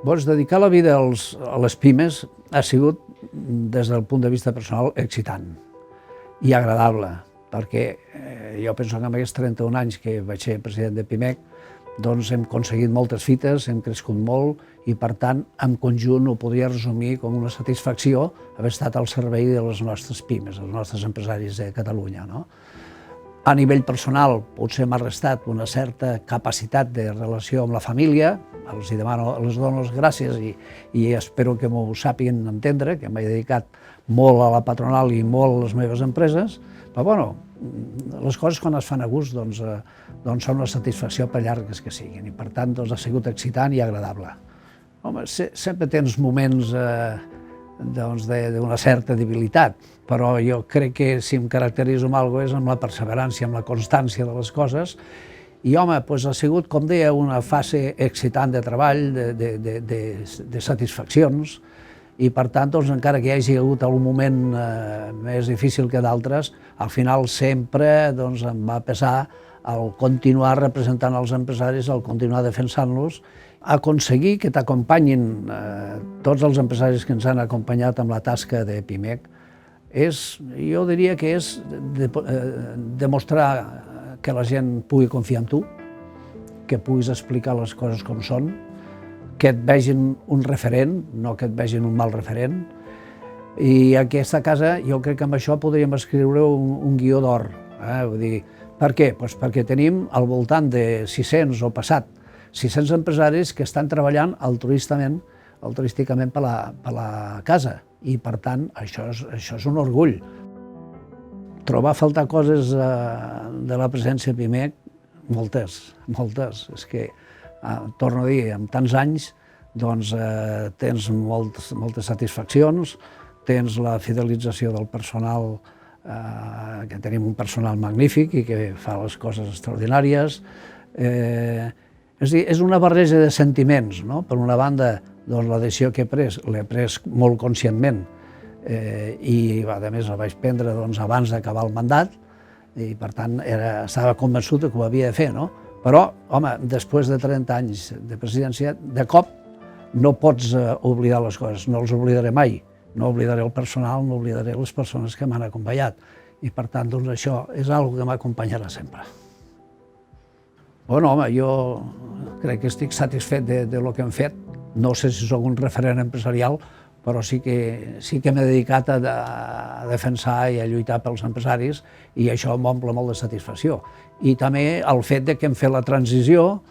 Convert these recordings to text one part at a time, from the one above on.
Doncs dedicar la vida a les pimes ha sigut, des del punt de vista personal, excitant i agradable, perquè jo penso que en aquests 31 anys que vaig ser president de Pimec, doncs hem aconseguit moltes fites, hem crescut molt i, per tant, en conjunt ho podria resumir com una satisfacció haver estat al servei de les nostres pimes, dels nostres empresaris de Catalunya, no? A nivell personal, potser m'ha restat una certa capacitat de relació amb la família, els dono les gràcies i espero que m'ho sàpiguen entendre, que m'he dedicat molt a la patronal i molt a les meves empreses, però bueno, les coses quan es fan a gust doncs són una satisfacció per llargues que siguin i per tant ha sigut excitant i agradable. Home, sempre tens moments d'una certa debilitat, però jo crec que si em caracteritzo amb alguna cosa és amb la perseverança, amb la constància de les coses. I home, ha sigut, com deia, una fase excitant de treball, de satisfaccions, i per tant, encara que hi hagi hagut algun moment més difícil que d'altres, al final sempre em va pesar el continuar representant els empresaris, el continuar defensant-los, aconseguir que t'acompanyin tots els empresaris que ens han acompanyat amb la tasca de Pimec, jo diria que és demostrar que la gent pugui confiar en tu, que puguis explicar les coses com són, que et vegin un referent, no que et vegin un mal referent. I aquesta casa, jo crec que amb això podríem escriure un guió d'or. Per què? Perquè tenim al voltant de 600 o passat 600 empresaris que estan treballant altruísticament per la casa i, per tant, això és un orgull. Trobar a faltar coses de la presència de Pimec, moltes. És que, torno a dir, en tants anys tens moltes satisfaccions, tens la fidelització del personal, que tenim un personal magnífic i que fa les coses extraordinàries. És a dir, és una barreja de sentiments, no? Per una banda, la decisió que he pres, l'he pres molt conscientment i, a més, la vaig prendre abans d'acabar el mandat i, per tant, estava convençut que ho havia de fer, no? Però, home, després de 30 anys de presidència, de cop no pots oblidar les coses, no els oblidaré mai. No oblidaré el personal, no oblidaré les persones que m'han acompanyat. I, per tant, això és una cosa que m'acompanyarà sempre. Bueno, home, jo crec que estic satisfet del que hem fet. No sé si sóc un referent empresarial, però sí que m'he dedicat a defensar i a lluitar pels empresaris i això m'omple molt de satisfacció. I també el fet que hem fet la transició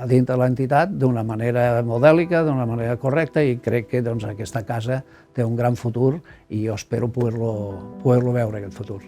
dintre de l'entitat d'una manera modèlica, d'una manera correcta, i crec que aquesta casa té un gran futur i jo espero poder-lo veure, aquest futur.